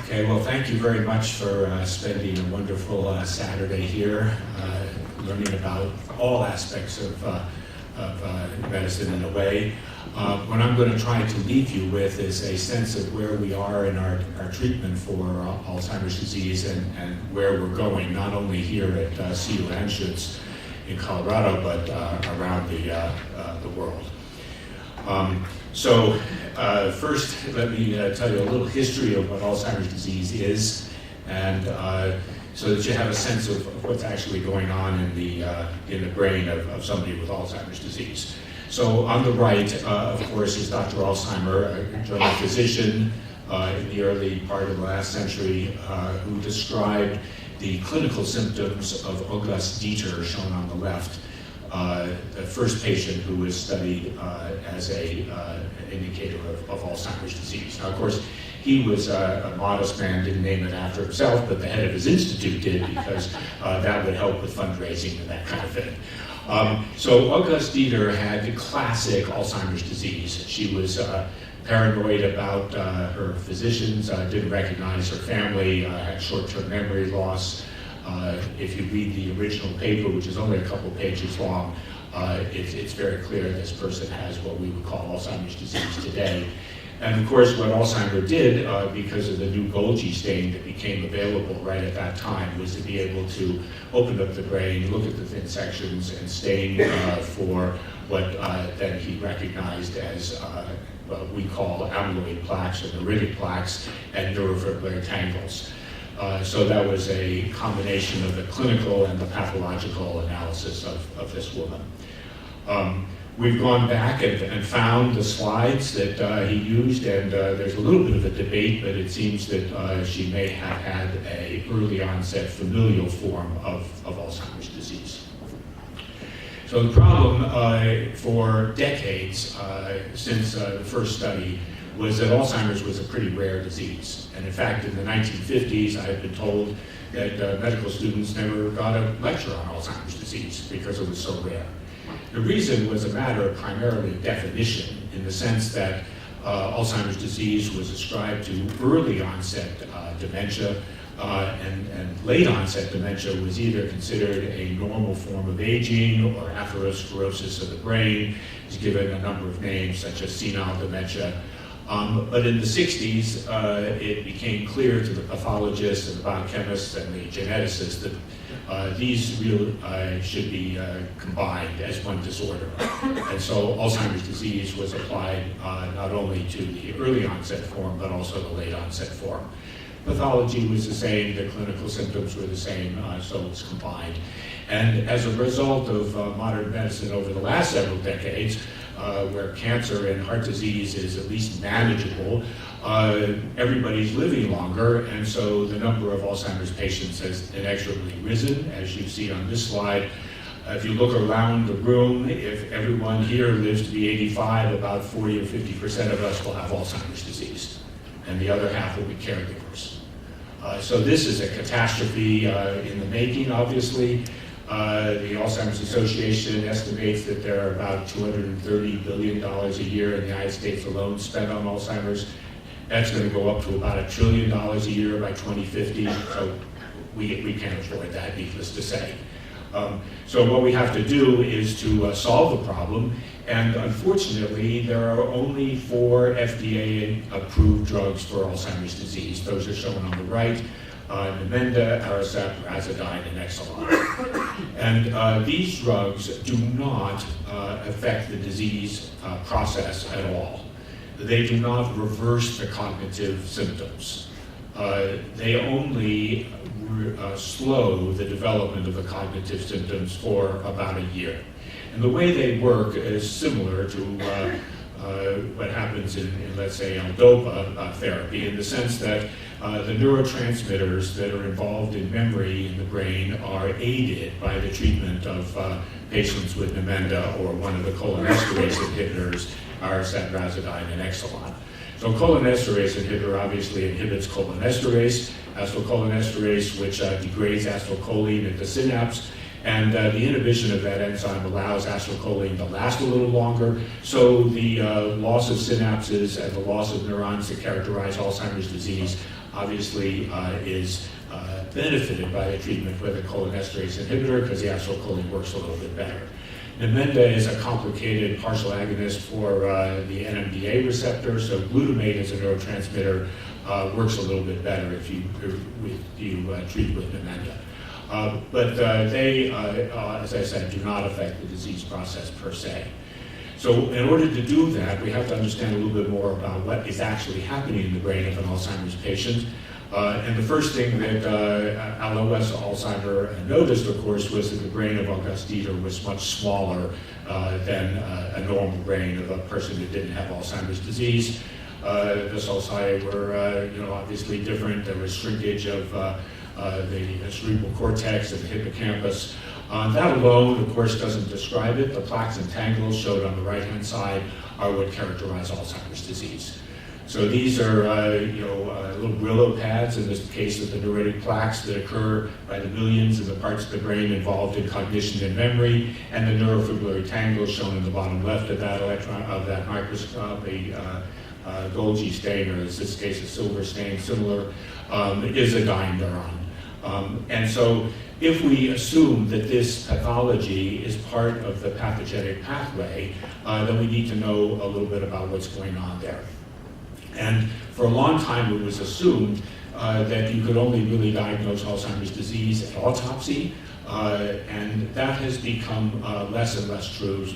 Okay, well, thank you very much for spending a wonderful Saturday here, learning about all aspects of medicine in a way. What I'm going to try to leave you with is a sense of where we are in our treatment for Alzheimer's disease and where we're going, not only here at CU Anschutz in Colorado, but around the world. First, let me tell you a little history of what Alzheimer's disease is, and so that you have a sense of what's actually going on in the brain of somebody with Alzheimer's disease. So on the right, of course, is Dr. Alzheimer, a German physician in the early part of the last century, who described the clinical symptoms of August Dieter, shown on the left, the first patient who was studied as an indicator of Alzheimer's disease. Now, of course, he was a modest man, didn't name it after himself, but the head of his institute did, because that would help with fundraising and that kind of thing. So August Dieter had classic Alzheimer's disease. She was paranoid about her physicians, didn't recognize her family, had short-term memory loss. If you read the original paper, which is only a couple pages long, it's very clear this person has what we would call Alzheimer's disease today. And of course, what Alzheimer did, because of the new Golgi stain that became available right at that time, was to be able to open up the brain, look at the thin sections, and stain for what then he recognized as what we call amyloid plaques or neuritic plaques and neurofibrillary tangles. So that was a combination of the clinical and the pathological analysis of this woman. We've gone back and found the slides that he used, and there's a little bit of a debate, but it seems that she may have had an early onset familial form of Alzheimer's disease. So the problem for decades since the first study was that Alzheimer's was a pretty rare disease. And in fact, in the 1950s, I had been told that medical students never got a lecture on Alzheimer's disease because it was so rare. The reason was a matter of primarily definition, in the sense that Alzheimer's disease was ascribed to early onset dementia, and late onset dementia was either considered a normal form of aging or atherosclerosis of the brain. It's given a number of names, such as senile dementia. But in the 60s, it became clear to the pathologists and the biochemists and the geneticists that these really should be combined as one disorder. And so Alzheimer's disease was applied not only to the early onset form, but also the late onset form. Pathology was the same, the clinical symptoms were the same, so it's combined. And as a result of modern medicine over the last several decades, where cancer and heart disease is at least manageable, everybody's living longer, and so the number of Alzheimer's patients has inexorably risen, as you see on this slide. If you look around the room, if everyone here lives to be 85, about 40 or 50% of us will have Alzheimer's disease, and the other half will be caregivers. So this is a catastrophe in the making, obviously. The Alzheimer's Association estimates that there are about $230 billion a year in the United States alone spent on Alzheimer's. That's going to go up to about $1 trillion a year by 2050, so we can't afford that, needless to say. So what we have to do is to solve the problem, and unfortunately there are only 4 FDA-approved drugs for Alzheimer's disease. Those are shown on the right. Namenda, Aricept, Razodine, and Exelon. And these drugs do not affect the disease process at all. They do not reverse the cognitive symptoms. They only slow the development of the cognitive symptoms for about a year. And the way they work is similar to what happens in, let's say, L-DOPA therapy, in the sense that the neurotransmitters that are involved in memory in the brain are aided by the treatment of patients with Namenda or one of the cholinesterase inhibitors, Aricept, Razodine, and Exelon. So cholinesterase inhibitor obviously inhibits cholinesterase, acetylcholinesterase, which degrades acetylcholine at the synapse. And the inhibition of that enzyme allows acetylcholine to last a little longer, so the loss of synapses and the loss of neurons that characterize Alzheimer's disease obviously is benefited by the treatment with a cholinesterase inhibitor because the acetylcholine works a little bit better. Namenda is a complicated partial agonist for the NMDA receptor, so glutamate as a neurotransmitter works a little bit better if you treat with Namenda. But they, as I said, do not affect the disease process per se. So in order to do that, we have to understand a little bit more about what is actually happening in the brain of an Alzheimer's patient. And the first thing that Alois Alzheimer noticed, of course, was that the brain of Auguste Dieter was much smaller than a normal brain of a person who didn't have Alzheimer's disease. The sulci were, obviously different. There was shrinkage of the cerebral cortex and the hippocampus. That alone, of course, doesn't describe it. The plaques and tangles showed on the right-hand side are what characterize Alzheimer's disease. So these are, little Brillo pads, in this case of the neuritic plaques that occur by the millions in the parts of the brain involved in cognition and memory, and the neurofibrillary tangles shown in the bottom left of that microscope, a Golgi stain, or in this case a silver stain, similar, is a dying neuron. And so if we assume that this pathology is part of the pathogenic pathway, then we need to know a little bit about what's going on there. And for a long time it was assumed that you could only really diagnose Alzheimer's disease at autopsy, and that has become less and less true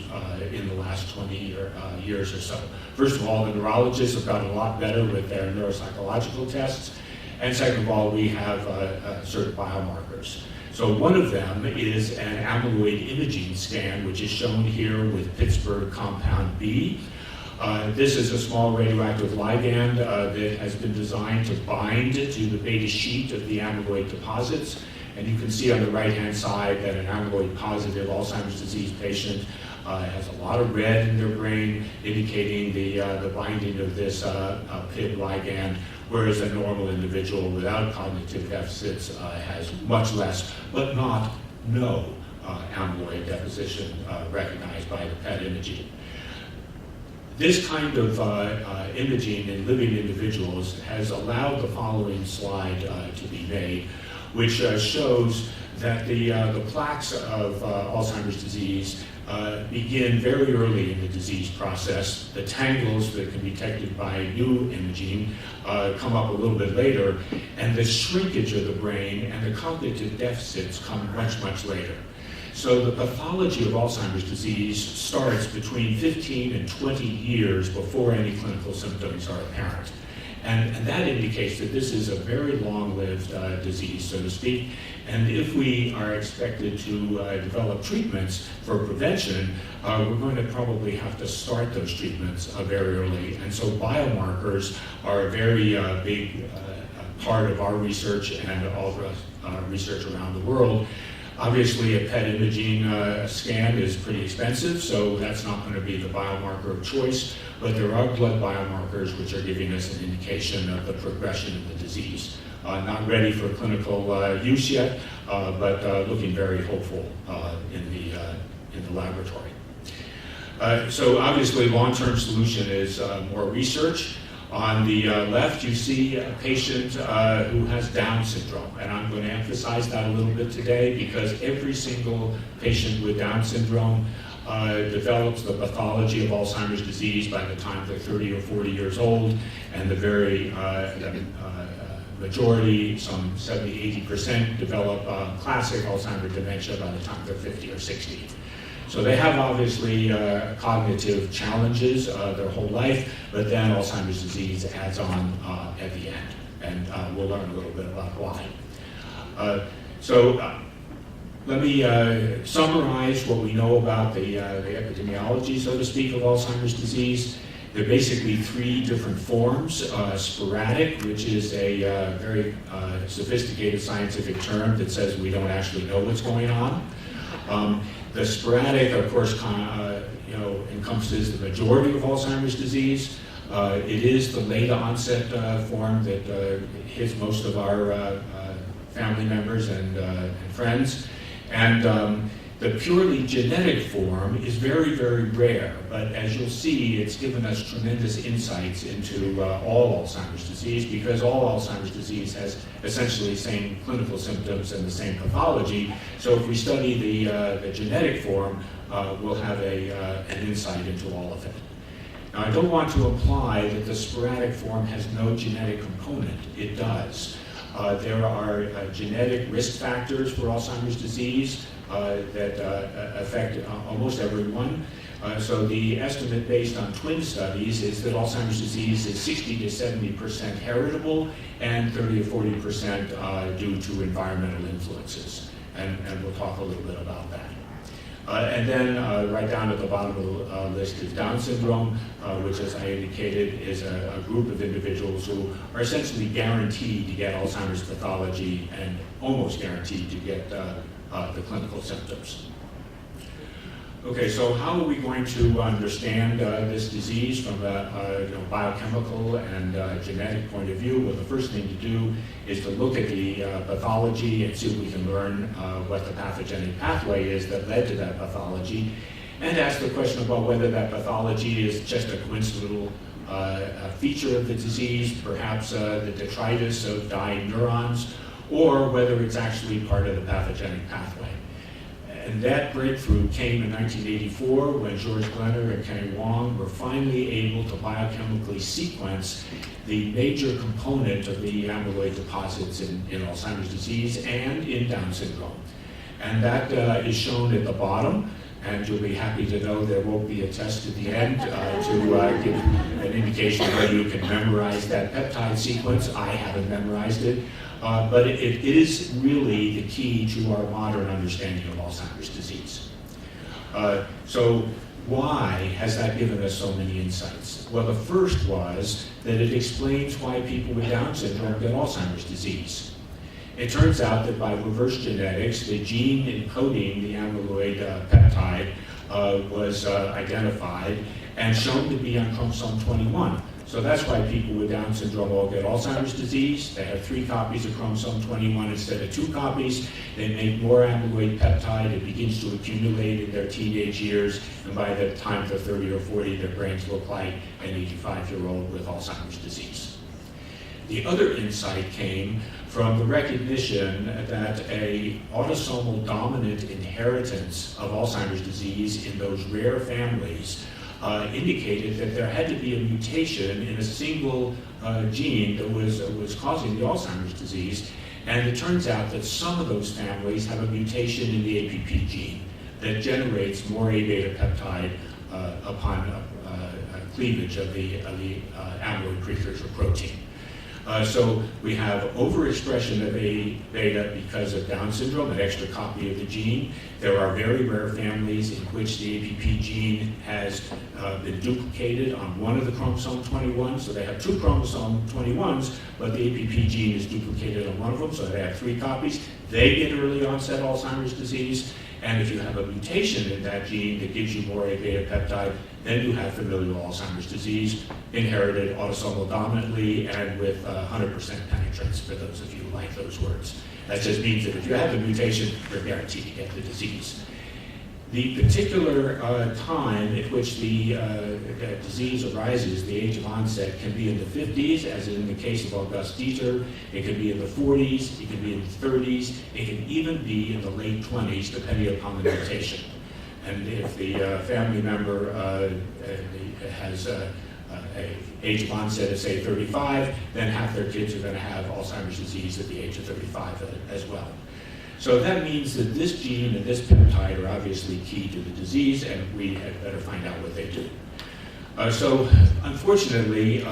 in the last 20 years or so. First of all, the neurologists have gotten a lot better with their neuropsychological tests, and second of all, we have certain biomarkers. So one of them is an amyloid imaging scan, which is shown here with Pittsburgh compound B. This is a small radioactive ligand that has been designed to bind to the beta sheet of the amyloid deposits. And you can see on the right-hand side that an amyloid-positive Alzheimer's disease patient has a lot of red in their brain, indicating the binding of this PIB ligand, whereas a normal individual without cognitive deficits has much less, but not no amyloid deposition recognized by the PET imaging. This kind of imaging in living individuals has allowed the following slide to be made, which shows that the plaques of Alzheimer's disease begin very early in the disease process. The tangles that can be detected by new imaging come up a little bit later, and the shrinkage of the brain and the cognitive deficits come much, much later. So the pathology of Alzheimer's disease starts between 15 and 20 years before any clinical symptoms are apparent. And that indicates that this is a very long-lived disease, so to speak. And if we are expected to develop treatments for prevention, we're going to probably have to start those treatments very early. And so biomarkers are a very big part of our research and all the research around the world. Obviously, a PET imaging scan is pretty expensive, so that's not going to be the biomarker of choice, but there are blood biomarkers which are giving us an indication of the progression of the disease. Not ready for clinical use yet, but looking very hopeful in the laboratory. So obviously, long-term solution is more research. On the left, you see a patient who has Down syndrome, and I'm going to emphasize that a little bit today because every single patient with Down syndrome develops the pathology of Alzheimer's disease by the time they're 30 or 40 years old, and the majority, some 70–80%, develop classic Alzheimer's dementia by the time they're 50 or 60. So they have obviously cognitive challenges their whole life, but then Alzheimer's disease adds on at the end, and we'll learn a little bit about why. Let me summarize what we know about the epidemiology, so to speak, of Alzheimer's disease. There are basically three different forms. Sporadic, which is a very sophisticated scientific term that says we don't actually know what's going on. The sporadic, of course, encompasses the majority of Alzheimer's disease. It is the late onset form that hits most of our family members and friends. And The purely genetic form is very, very rare, but as you'll see, it's given us tremendous insights into all Alzheimer's disease, because all Alzheimer's disease has essentially the same clinical symptoms and the same pathology. So if we study the genetic form, we'll have an insight into all of it. Now, I don't want to imply that the sporadic form has no genetic component. It does. There are genetic risk factors for Alzheimer's disease that affect almost everyone. So the estimate based on twin studies is that Alzheimer's disease is 60 to 70% heritable and 30 to 40% due to environmental influences. And we'll talk a little bit about that. And then right down at the bottom of the list is Down syndrome, which, as I indicated, is a group of individuals who are essentially guaranteed to get Alzheimer's pathology and almost guaranteed to get the clinical symptoms. Okay, so how are we going to understand this disease from a biochemical and genetic point of view? Well, the first thing to do is to look at the pathology and see if we can learn what the pathogenic pathway is that led to that pathology, and ask the question about whether that pathology is just a coincidental feature of the disease, perhaps the detritus of dying neurons, or whether it's actually part of the pathogenic pathway. And that breakthrough came in 1984 when George Glenner and Kenny Wong were finally able to biochemically sequence the major component of the amyloid deposits in Alzheimer's disease and in Down syndrome. And that is shown at the bottom, and you'll be happy to know there won't be a test at the end to give an indication whether you can memorize that peptide sequence. I haven't memorized it. But it is really the key to our modern understanding of Alzheimer's disease. So why has that given us so many insights? Well, the first was that it explains why people with Down syndrome get Alzheimer's disease. It turns out that by reverse genetics, the gene encoding the amyloid peptide was identified and shown to be on chromosome 21. So that's why people with Down syndrome all get Alzheimer's disease. They have 3 copies of chromosome 21 instead of 2 copies. They make more amyloid peptide. It begins to accumulate in their teenage years, and by the time they're 30 or 40, their brains look like an 85-year-old with Alzheimer's disease. The other insight came from the recognition that a autosomal dominant inheritance of Alzheimer's disease in those rare families indicated that there had to be a mutation in a single gene that was causing the Alzheimer's disease. And it turns out that some of those families have a mutation in the APP gene that generates more A-beta peptide upon cleavage of the amyloid precursor protein. So we have overexpression of A-beta because of Down syndrome, an extra copy of the gene. There are very rare families in which the APP gene has been duplicated on one of the chromosome 21. So they have 2 chromosome 21s, but the APP gene is duplicated on one of them, so they have 3 copies. They get early onset Alzheimer's disease. And if you have a mutation in that gene that gives you more A-beta peptide, then you have familial Alzheimer's disease, inherited autosomal dominantly and with 100% penetrance, for those of you who like those words. That just means that if you have the mutation, you're guaranteed to get the disease. The particular time at which the disease arises, the age of onset, can be in the 50s, as in the case of August Dieter. It can be in the 40s, it can be in the 30s, it can even be in the late 20s, depending upon the mutation. And if the family member has an age of onset of, say, 35, then half their kids are going to have Alzheimer's disease at the age of 35 as well. So that means that this gene and this peptide are obviously key to the disease, and we had better find out what they do. So unfortunately,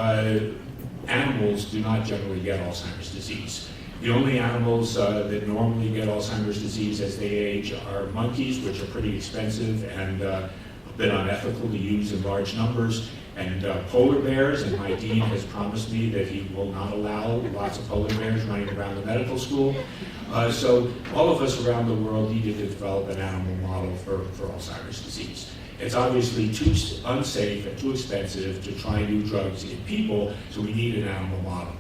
animals do not generally get Alzheimer's disease. The only animals that normally get Alzheimer's disease as they age are monkeys, which are pretty expensive and a bit unethical to use in large numbers, and polar bears, and my dean has promised me that he will not allow lots of polar bears running around the medical school. So all of us around the world needed to develop an animal model for Alzheimer's disease. It's obviously too unsafe and too expensive to try new drugs in people, so we need an animal model.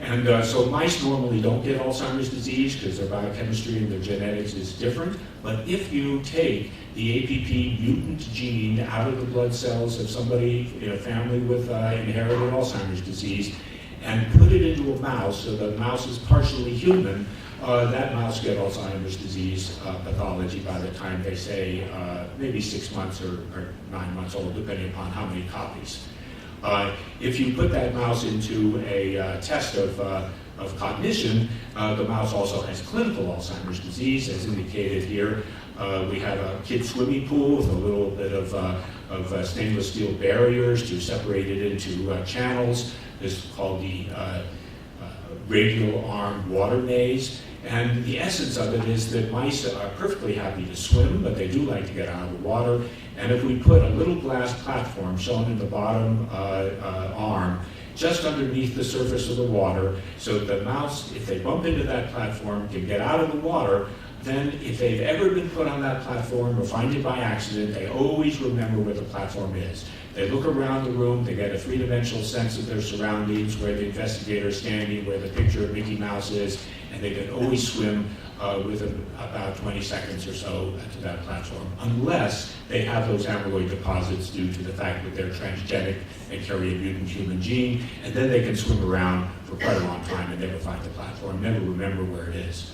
And so mice normally don't get Alzheimer's disease because their biochemistry and their genetics is different. But if you take the APP mutant gene out of the blood cells of somebody in a family with inherited Alzheimer's disease and put it into a mouse, so the mouse is partially human, that mouse gets Alzheimer's disease pathology by the time they say maybe 6 months or 9 months old, depending upon how many copies. If you put that mouse into a test of cognition, the mouse also has clinical Alzheimer's disease, as indicated here. We have a kid swimming pool with a little bit of stainless steel barriers to separate it into channels. This is called the radial arm water maze. And the essence of it is that mice are perfectly happy to swim, but they do like to get out of the water. And if we put a little glass platform shown in the bottom arm just underneath the surface of the water, so the mouse, if they bump into that platform, can get out of the water, then if they've ever been put on that platform or find it by accident, they always remember where the platform is. They look around the room, they get a three-dimensional sense of their surroundings, where the investigator is standing, where the picture of Mickey Mouse is, and they can always swim within about 20 seconds or so to that platform, unless they have those amyloid deposits due to the fact that they're transgenic and carry a mutant human gene, and then they can swim around for quite a long time and never find the platform, never remember where it is.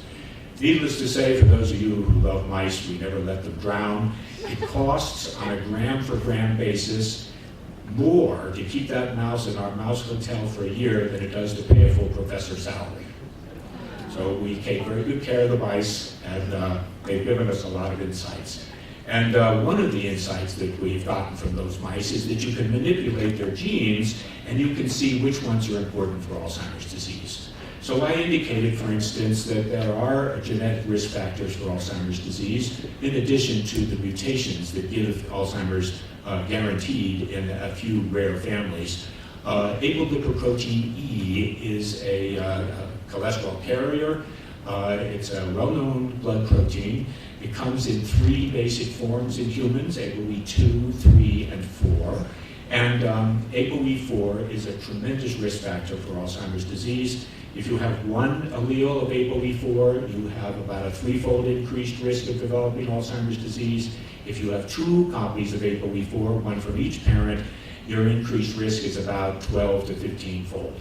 Needless to say, for those of you who love mice, we never let them drown. It costs, on a gram-for-gram basis, more to keep that mouse in our mouse hotel for a year than it does to pay a full professor's salary. So we take very good care of the mice, and they've given us a lot of insights. And one of the insights that we've gotten from those mice is that you can manipulate their genes, and you can see which ones are important for Alzheimer's disease. So I indicated, for instance, that there are genetic risk factors for Alzheimer's disease, in addition to the mutations that give Alzheimer's guaranteed in a few rare families. Apolipoprotein E is a cholesterol carrier. It's a well-known blood protein. It comes in 3 basic forms in humans, ApoE2, 3, and 4. And ApoE4 is a tremendous risk factor for Alzheimer's disease. If you have one allele of ApoE4, you have about a 3-fold increased risk of developing Alzheimer's disease. If you have 2 copies of ApoE4, one from each parent, your increased risk is about 12 to 15-fold.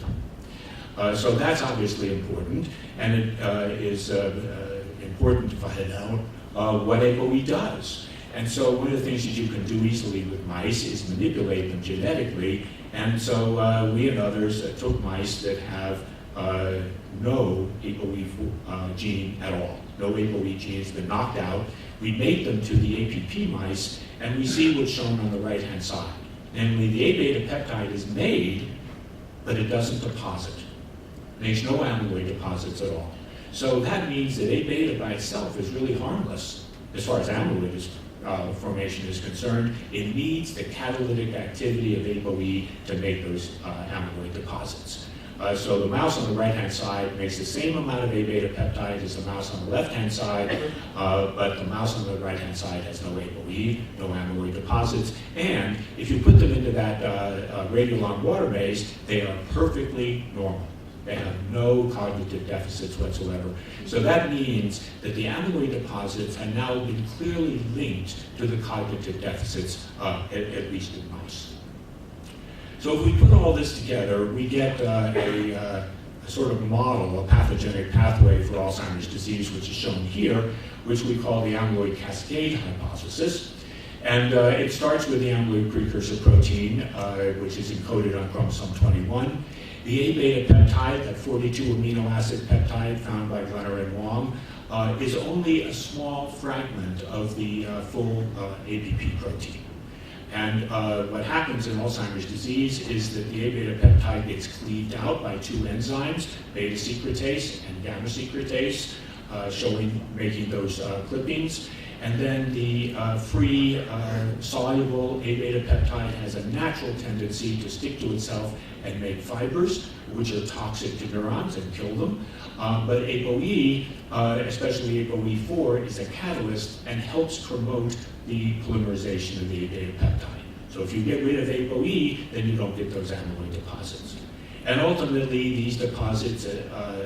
So that's obviously important, and it is important to find out what ApoE does. And so one of the things that you can do easily with mice is manipulate them genetically, and so we and others took mice that have no ApoE gene at all. No ApoE gene has been knocked out. We mate them to the APP mice, and we see what's shown on the right-hand side. Namely, the A-beta peptide is made, but it doesn't deposit. It makes no amyloid deposits at all. So that means that A-beta by itself is really harmless as far as amyloid formation is concerned. It needs the catalytic activity of ApoE to make those amyloid deposits. So the mouse on the right-hand side makes the same amount of A-beta peptide as the mouse on the left-hand side, but the mouse on the right-hand side has no ApoE, no amyloid deposits, and if you put them into that radial arm water maze, they are perfectly normal. They have no cognitive deficits whatsoever. So that means that the amyloid deposits have now been clearly linked to the cognitive deficits, at least in mice. So if we put all this together, we get a sort of model, a pathogenic pathway for Alzheimer's disease, which is shown here, which we call the amyloid cascade hypothesis. And it starts with the amyloid precursor protein, which is encoded on chromosome 21. The A-beta peptide, that 42 amino acid peptide found by Glenner and Wong, is only a small fragment of the full APP protein. And what happens in Alzheimer's disease is that the A-beta peptide gets cleaved out by 2 enzymes, beta secretase and gamma secretase, making those clippings. And then the free soluble A-beta peptide has a natural tendency to stick to itself and make fibers, which are toxic to neurons and kill them. But ApoE, especially ApoE4, is a catalyst and helps promote the polymerization of the A-beta peptide. So if you get rid of ApoE, then you don't get those amyloid deposits. And ultimately, these deposits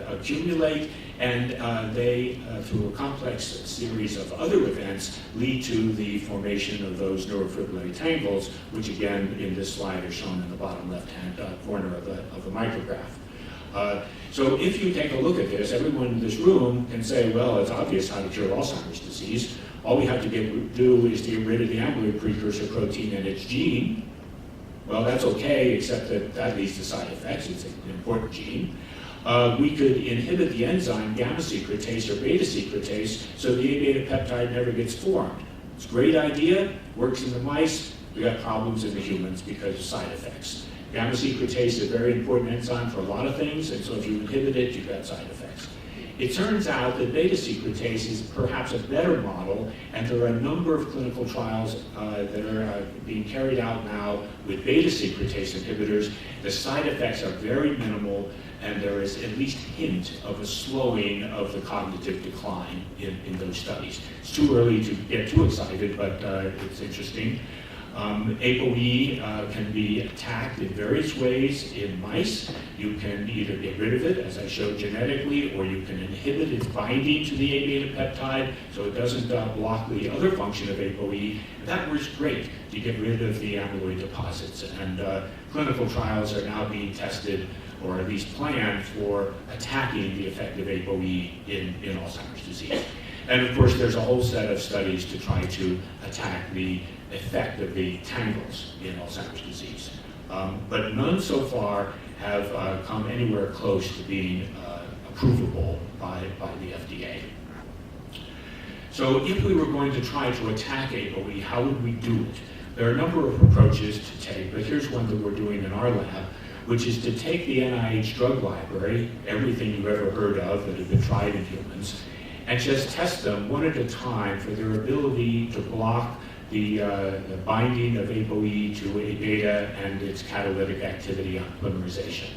accumulate, and they, through a complex series of other events, lead to the formation of those neurofibrillary tangles, which again, in this slide, are shown in the bottom left-hand corner of the micrograph. So if you take a look at this, everyone in this room can say, well, it's obvious how to cure Alzheimer's disease. All we have to do is to get rid of the amyloid precursor protein and its gene. Well, that's okay, except that that leads to side effects. It's an important gene. We could inhibit the enzyme gamma secretase or beta secretase so the A-beta peptide never gets formed. It's a great idea, works in the mice. We got problems in the humans because of side effects. Gamma secretase is a very important enzyme for a lot of things, and so if you inhibit it, you've got side effects. It turns out that beta secretase is perhaps a better model, and there are a number of clinical trials that are being carried out now with beta secretase inhibitors. The side effects are very minimal, and there is at least hint of a slowing of the cognitive decline in those studies. It's too early to get too excited, but it's interesting. ApoE can be attacked in various ways in mice. You can either get rid of it, as I showed genetically, or you can inhibit its binding to the A-beta peptide so it doesn't block the other function of ApoE. That works great to get rid of the amyloid deposits. And clinical trials are now being tested, or at least planned, for attacking the effect of ApoE in Alzheimer's disease. And of course, there's a whole set of studies to try to attack the effect of the tangles in Alzheimer's disease. But none so far have come anywhere close to being approvable by the FDA. So if we were going to try to attack ApoE, how would we do it? There are a number of approaches to take, but here's one that we're doing in our lab, which is to take the Nih Drug Library, everything you've ever heard of that have been tried in humans, and just test them one at a time for their ability to block the binding of ApoE to A-beta and its catalytic activity on polymerization.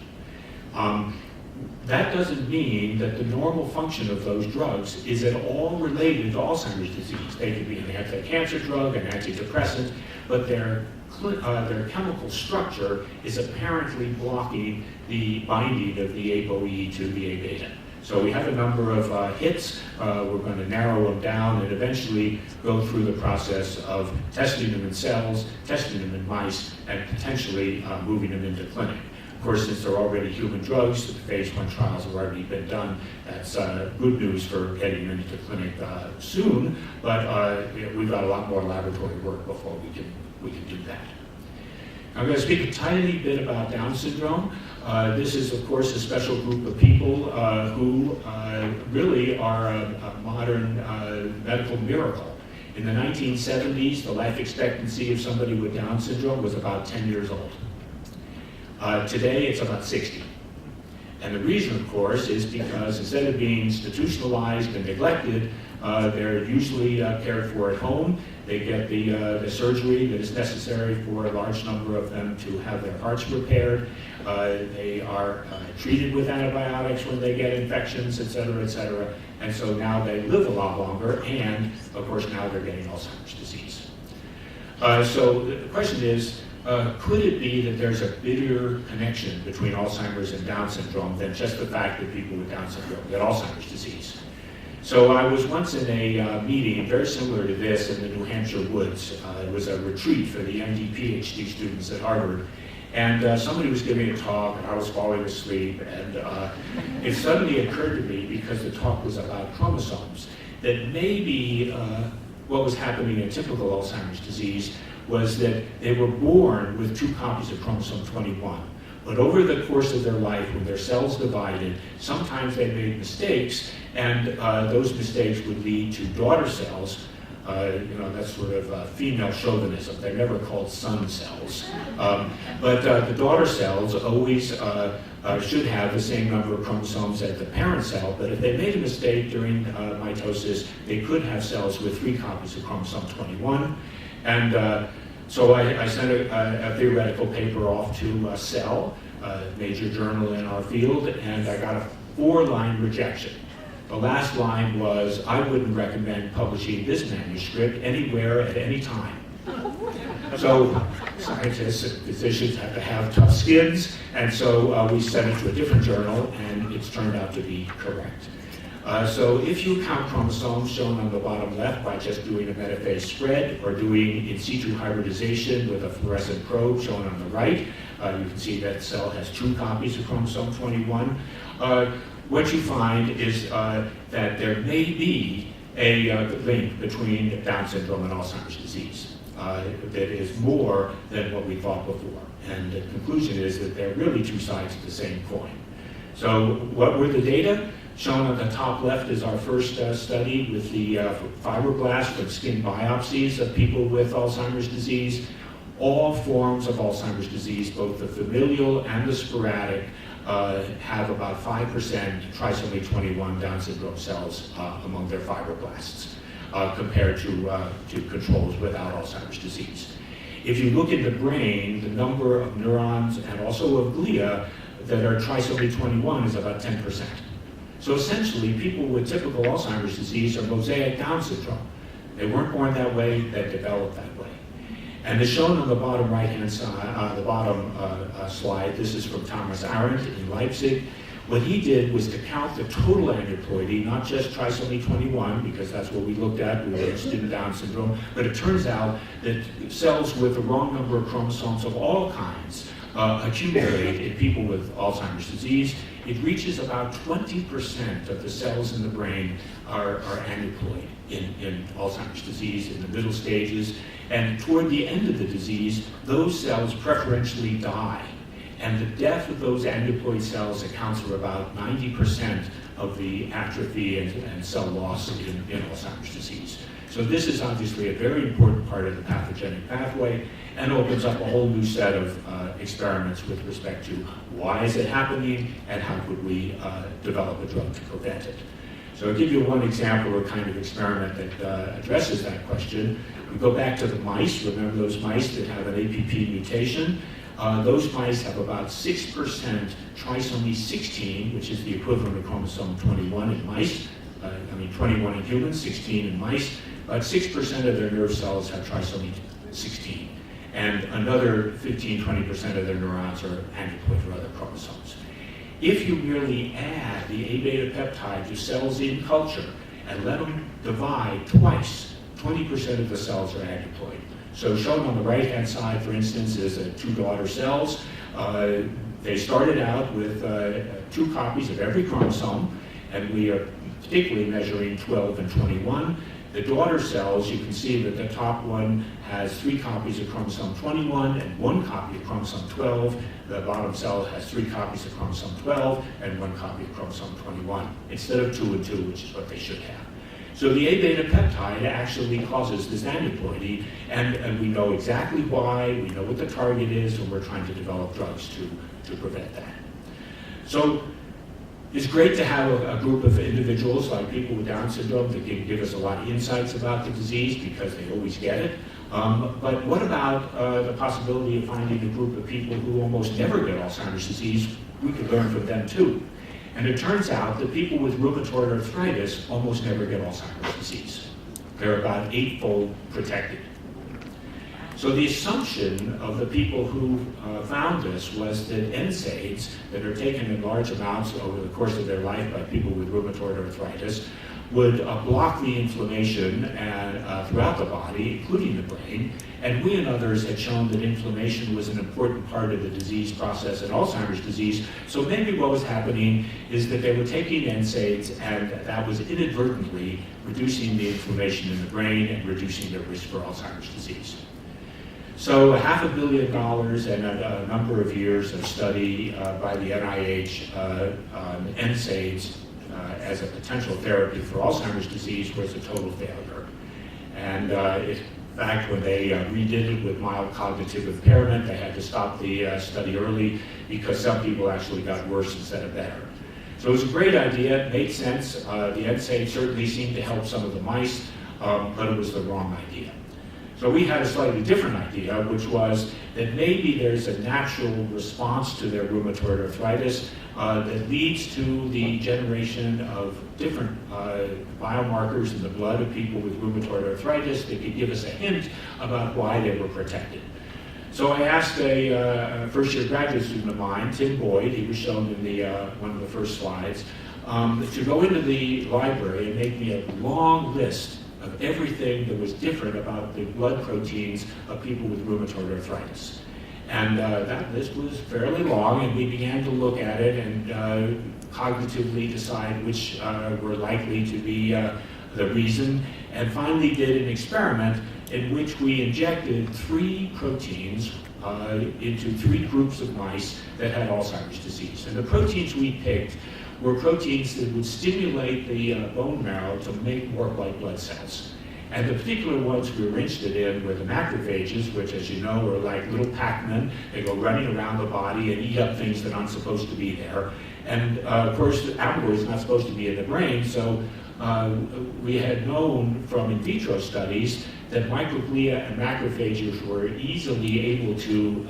That doesn't mean that the normal function of those drugs is at all related to Alzheimer's disease. They could be an anti-cancer drug, an antidepressant, but their chemical structure is apparently blocking the binding of the ApoE to the A-beta. So we have a number of hits. We're going to narrow them down and eventually go through the process of testing them in cells, testing them in mice, and potentially moving them into clinic. Of course, since they're already human drugs, the phase 1 trials have already been done. That's good news for getting them into clinic soon, but we've got a lot more laboratory work before we can do that. I'm going to speak a tiny bit about Down syndrome. This is, of course, a special group of people who really are a modern medical miracle. In the 1970s, the life expectancy of somebody with Down syndrome was about 10 years old. Today, it's about 60. And the reason, of course, is because instead of being institutionalized and neglected, they're usually cared for at home. They get the surgery that is necessary for a large number of them to have their hearts repaired. They are treated with antibiotics when they get infections, et cetera, and so now they live a lot longer, and of course now they're getting Alzheimer's disease. So the question is, could it be that there's a bigger connection between Alzheimer's and Down syndrome than just the fact that people with Down syndrome get Alzheimer's disease? So I was once in a meeting very similar to this in the New Hampshire woods. It was a retreat for the MD Ph.D. students at Harvard. And somebody was giving a talk, and I was falling asleep, and it suddenly occurred to me, because the talk was about chromosomes, that maybe what was happening in typical Alzheimer's disease was that they were born with 2 copies of chromosome 21. But over the course of their life, when their cells divided, sometimes they made mistakes, and those mistakes would lead to daughter cells. That's sort of female chauvinism. They're never called son cells. But the daughter cells always should have the same number of chromosomes as the parent cell, but if they made a mistake during mitosis, they could have cells with 3 copies of chromosome 21. And so I sent a theoretical paper off to Cell, a major journal in our field, and I got a 4-line rejection. The last line was, I wouldn't recommend publishing this manuscript anywhere at any time. So scientists and physicians have to have tough skins, and so we sent it to a different journal, and it's turned out to be correct. So if you count chromosomes shown on the bottom left by just doing a metaphase spread or doing in situ hybridization with a fluorescent probe shown on the right, you can see that cell has 2 copies of chromosome 21. What you find is that there may be a link between Down syndrome and Alzheimer's disease that is more than what we thought before. And the conclusion is that they're really 2 sides of the same coin. So what were the data? Shown on the top left is our first study with the fibroblasts from skin biopsies of people with Alzheimer's disease. All forms of Alzheimer's disease, both the familial and the sporadic, have about 5% trisomy 21 Down syndrome cells among their fibroblasts, compared to controls without Alzheimer's disease. If you look at the brain, the number of neurons and also of glia that are trisomy 21 is about 10%. So essentially, people with typical Alzheimer's disease are mosaic Down syndrome. They weren't born that way, they developed that way. And as shown on the bottom right-hand side, the bottom slide, this is from Thomas Arendt in Leipzig. What he did was to count the total aneuploidy, not just trisomy 21, because that's what we looked at, we were interested in Down syndrome, but it turns out that cells with the wrong number of chromosomes of all kinds accumulate in people with Alzheimer's disease. It reaches about 20% of the cells in the brain are aneuploid in Alzheimer's disease in the middle stages. And toward the end of the disease, those cells preferentially die. And the death of those aneuploid cells accounts for about 90% of the atrophy and cell loss in Alzheimer's disease. So this is obviously a very important part of the pathogenic pathway and opens up a whole new set of experiments with respect to why is it happening and how could we develop a drug to prevent it. So I'll give you one example of a kind of experiment that addresses that question. We go back to the mice. Remember those mice that have an APP mutation? Those mice have about 6% trisomy 16, which is the equivalent of chromosome 21 in mice. 21 in humans, 16 in mice. About 6% of their nerve cells have trisomy 16. And another 15-20% of their neurons are aneuploid or other chromosomes. If you merely add the A-beta peptide to cells in culture and let them divide twice, 20% of the cells are aneuploid. So shown on the right-hand side, for instance, is 2 daughter cells. They started out with 2 copies of every chromosome, and we are particularly measuring 12 and 21. The daughter cells, you can see that the top one has 3 copies of chromosome 21 and 1 copy of chromosome 12. The bottom cell has 3 copies of chromosome 12 and 1 copy of chromosome 21, instead of 2 and 2, which is what they should have. So the A-beta peptide actually causes this aneuploidy, and we know exactly why, we know what the target is, and we're trying to develop drugs to prevent that. So it's great to have a group of individuals like people with Down syndrome that can give us a lot of insights about the disease because they always get it. But what about the possibility of finding a group of people who almost never get Alzheimer's disease? We could learn from them too. And it turns out that people with rheumatoid arthritis almost never get Alzheimer's disease. They're about 8-fold protected. So the assumption of the people who found this was that NSAIDs that are taken in large amounts over the course of their life by people with rheumatoid arthritis would block the inflammation throughout the body, including the brain. And we and others had shown that inflammation was an important part of the disease process in Alzheimer's disease. So maybe what was happening is that they were taking NSAIDs, and that was inadvertently reducing the inflammation in the brain and reducing their risk for Alzheimer's disease. So $500 million and a number of years of study by the NIH on NSAIDs as a potential therapy for Alzheimer's disease was a total failure. And in fact, when they redid it with mild cognitive impairment, they had to stop the study early because some people actually got worse instead of better. So it was a great idea, it made sense. The NSAID certainly seemed to help some of the mice, but it was the wrong idea. So we had a slightly different idea, which was that maybe there's a natural response to their rheumatoid arthritis that leads to the generation of different biomarkers in the blood of people with rheumatoid arthritis that could give us a hint about why they were protected. So I asked a first-year graduate student of mine, Tim Boyd, he was shown in the, one of the first slides, to go into the library and make me a long list of everything that was different about the blood proteins of people with rheumatoid arthritis. And that list was fairly long, and we began to look at it and cognitively decide which were likely to be the reason, and finally did an experiment in which we injected 3 proteins into 3 groups of mice that had Alzheimer's disease. And the proteins we picked were proteins that would stimulate the bone marrow to make more white blood cells. And the particular ones we were interested in were the macrophages, which, as you know, are like little Pac-Men. They go running around the body and eat up things that aren't supposed to be there. And of course, the amyloid is not supposed to be in the brain, so we had known from in vitro studies that microglia and macrophages were easily able to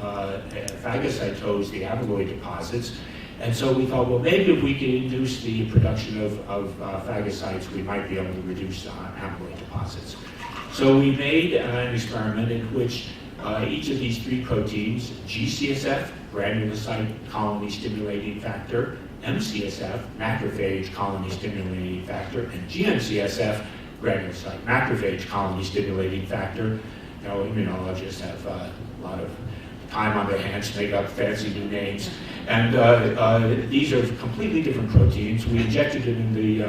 phagocytose the amyloid deposits. And so we thought, well, maybe if we could induce the production of phagocytes, we might be able to reduce amyloid deposits. So we made an experiment in which each of these 3 proteins, G-CSF, granulocyte colony stimulating factor, M-CSF, macrophage colony stimulating factor, and GM-CSF, granulocyte macrophage colony stimulating factor. You know, immunologists have a lot of time on their hands to make up fancy new names. And these are completely different proteins. We injected it in the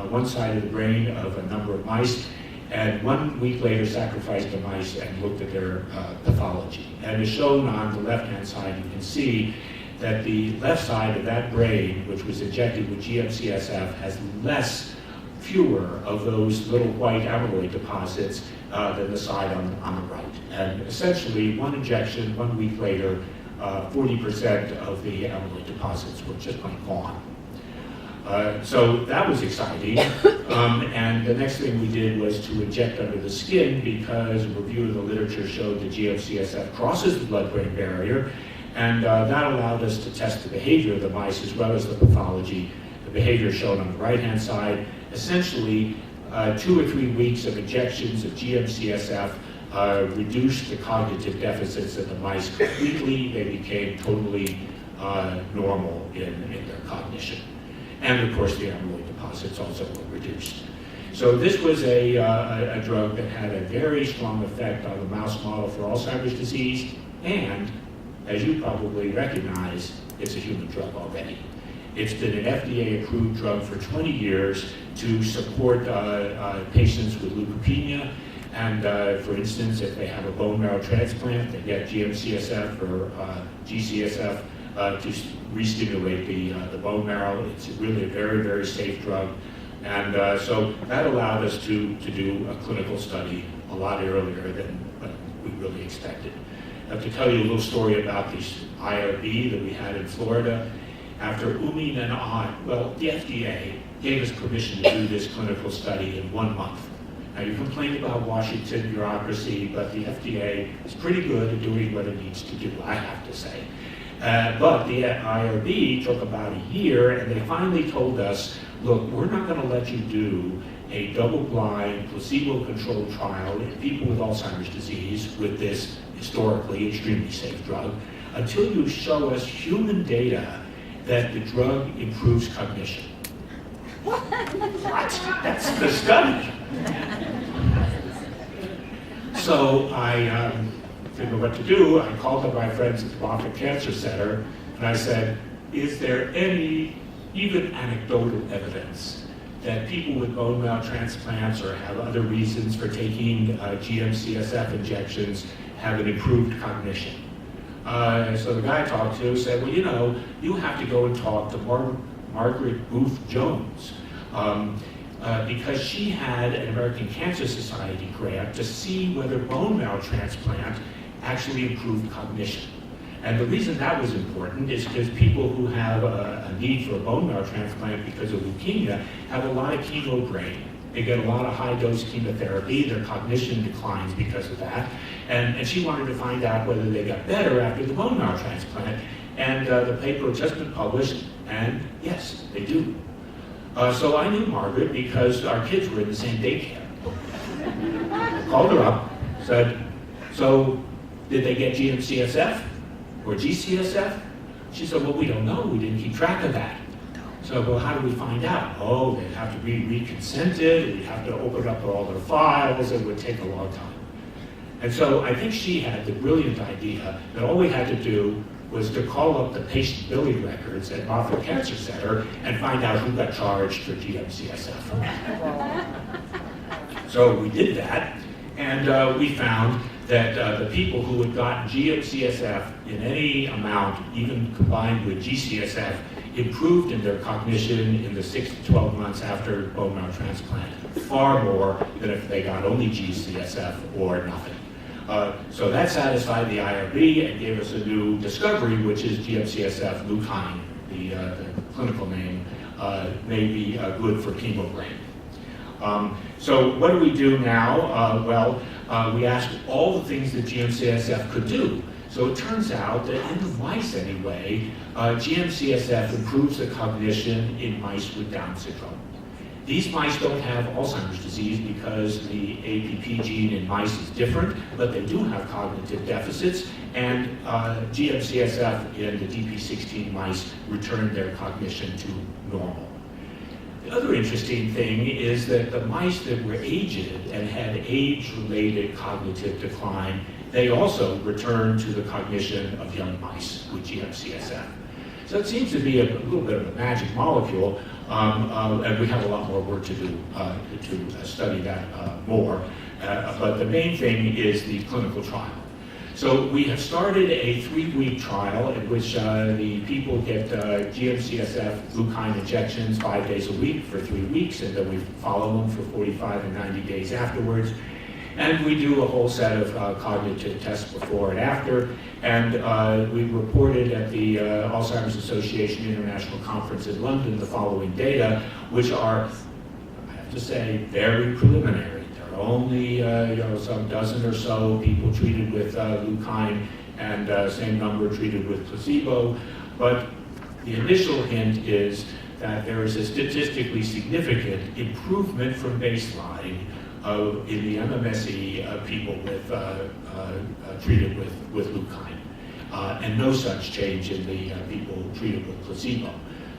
one side of the brain of a number of mice, and 1 week later sacrificed the mice and looked at their pathology. And as shown on the left-hand side, you can see that the left side of that brain, which was injected with GM-CSF, has fewer of those little white amyloid deposits than the side on the right. And essentially, 1 injection, 1 week later, 40% of the amyloid deposits were just like gone. So that was exciting. And the next thing we did was to inject under the skin, because a review of the literature showed that GM-CSF crosses the blood-brain barrier, and that allowed us to test the behavior of the mice as well as the pathology. The behavior shown on the right-hand side. Essentially, 2 or 3 weeks of injections of GM-CSF reduced the cognitive deficits of the mice completely. They became totally normal in their cognition. And of course, the amyloid deposits also were reduced. So this was a drug that had a very strong effect on the mouse model for Alzheimer's disease, and as you probably recognize, it's a human drug already. It's been an FDA-approved drug for 20 years to support patients with leukopenia. And for instance, if they have a bone marrow transplant, they get GM-CSF or G-CSF to re-stimulate the bone marrow. It's really a very, very safe drug. And so that allowed us to do a clinical study a lot earlier than we really expected. I have to tell you a little story about this IRB that we had in Florida. After Umi and I, well, the FDA gave us permission to do this clinical study in 1 month. Now, you complain about Washington bureaucracy, but the FDA is pretty good at doing what it needs to do, I have to say. But the IRB took about a year, and they finally told us, look, we're not going to let you do a double-blind, placebo-controlled trial in people with Alzheimer's disease with this historically extremely safe drug until you show us human data that the drug improves cognition. What? That's the study. So I didn't know what to do. I called up my friends at the Broomfield Cancer Center, and I said, is there any, even anecdotal evidence that people with bone marrow transplants or have other reasons for taking GM-CSF injections have an improved cognition? So the guy I talked to said, well, you know, you have to go and talk to Margaret Booth Jones because she had an American Cancer Society grant to see whether bone marrow transplant actually improved cognition. And the reason that was important is because people who have a need for a bone marrow transplant because of leukemia have a lot of chemo brain. They get a lot of high-dose chemotherapy. Their cognition declines because of that. And she wanted to find out whether they got better after the bone marrow transplant. And the paper had just been published, And yes, they do. So I knew Margaret because our kids were in the same daycare. I called her up, said, so did they get GM-CSF or GCSF? She said, well, we don't know. We didn't keep track of that. So, well, how do we find out? Oh, they'd have to be reconsented. We'd have to open up all their files. It would take a long time. And so I think she had the brilliant idea that all we had to do was to call up the patient billing records at Broomfield Cancer Center and find out who got charged for GM-CSF. So we did that, and we found that the people who had gotten GM-CSF in any amount, even combined with GCSF, improved in their cognition in the 6 to 12 months after bone marrow transplant, far more than if they got only GCSF or nothing. So that satisfied the IRB and gave us a new discovery, which is GM-CSF Leukine, the clinical name, may be good for chemo brain. So what do we do now? We asked all the things that GM-CSF could do. So it turns out that in the mice anyway, GM-CSF improves the cognition in mice with Down syndrome. These mice don't have Alzheimer's disease because the APP gene in mice is different, but they do have cognitive deficits, and GM-CSF in the DP16 mice returned their cognition to normal. The other interesting thing is that the mice that were aged and had age-related cognitive decline, they also returned to the cognition of young mice with GM-CSF. So it seems to be a little bit of a magic molecule, and we have a lot more work to do to study that more. But the main thing is the clinical trial. So we have started a 3-week trial in which the people get GM-CSF Leukine injections 5 days a week for 3 weeks, and then we follow them for 45 and 90 days afterwards. And we do a whole set of cognitive tests before and after. And we reported at the Alzheimer's Association International Conference in London the following data, which are, I have to say, very preliminary. There are only some dozen or so people treated with Leukine and same number treated with placebo. But the initial hint is that there is a statistically significant improvement from baseline in the MMSE people with, treated with Leukine, and no such change in the people treated with placebo.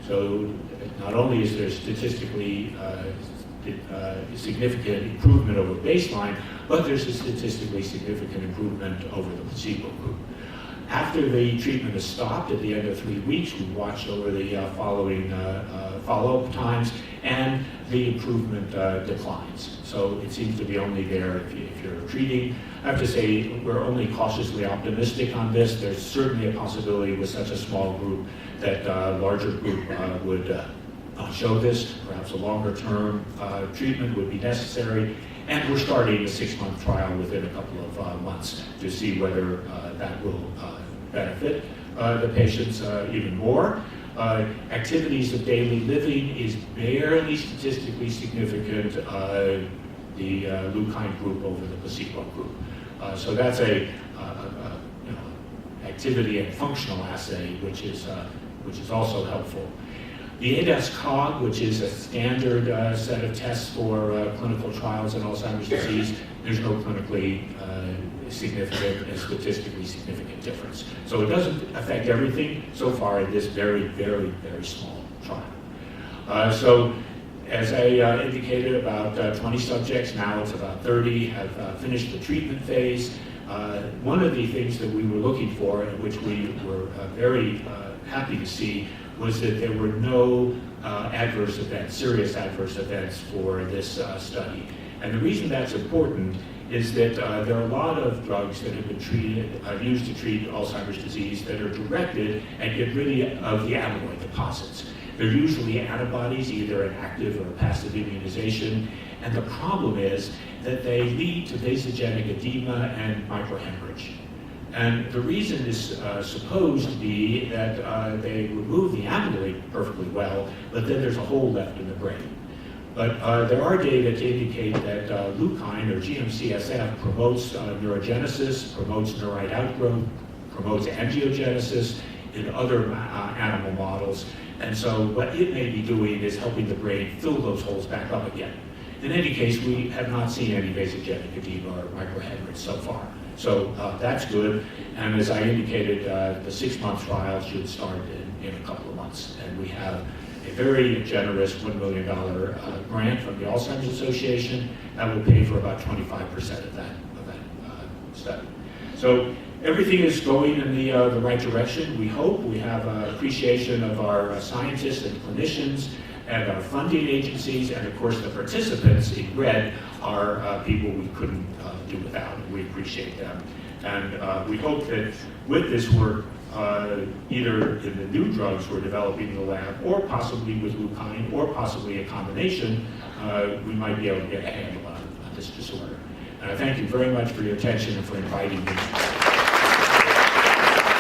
So not only is there statistically significant improvement over baseline, but there's a statistically significant improvement over the placebo group. After the treatment is stopped at the end of 3 weeks, we watched over the following follow-up times, and the improvement declines. So it seems to be only there if you're treating. I have to say, we're only cautiously optimistic on this. There's certainly a possibility with such a small group that a larger group would show this. Perhaps a longer-term treatment would be necessary. And we're starting a 6-month trial within a couple of months to see whether that will benefit the patients even more. Activities of daily living is barely statistically significant, the Leukine group over the placebo group. So that's a activity and functional assay, which is also helpful. The ADAS-Cog, which is a standard set of tests for clinical trials in Alzheimer's disease, there's no clinically significant and statistically significant difference. So it doesn't affect everything so far in this very, very, very small trial. So as I indicated, about 20 subjects, now it's about 30, have finished the treatment phase. One of the things that we were looking for, and which we were very happy to see, was that there were no adverse events, serious adverse events for this study. And the reason that's important is that there are a lot of drugs that have been used to treat Alzheimer's disease that are directed and get rid of the amyloid deposits. They're usually antibodies, either an active or a passive immunization, and the problem is that they lead to vasogenic edema and microhemorrhage. And the reason is supposed to be that they remove the amyloid perfectly well, but then there's a hole left in the brain. But there are data to indicate that Leukine, or GM-CSF, promotes neurogenesis, promotes neurite outgrowth, promotes angiogenesis in other animal models. And so what it may be doing is helping the brain fill those holes back up again. In any case, we have not seen any vasogenic edema or microhemorrhage so far. So that's good. And as I indicated, the 6-month trial should start in a couple of months. And we have a very generous $1 million grant from the Alzheimer's Association that will pay for about 25% of that study. So everything is going in the right direction, we hope. We have appreciation of our scientists and clinicians and our funding agencies, and of course the participants in red are people we couldn't do without, and we appreciate them. And we hope that with this work, either in the new drugs we're developing in the lab, or possibly with Leukine, or possibly a combination, we might be able to get a handle on this disorder. And I thank you very much for your attention and for inviting me.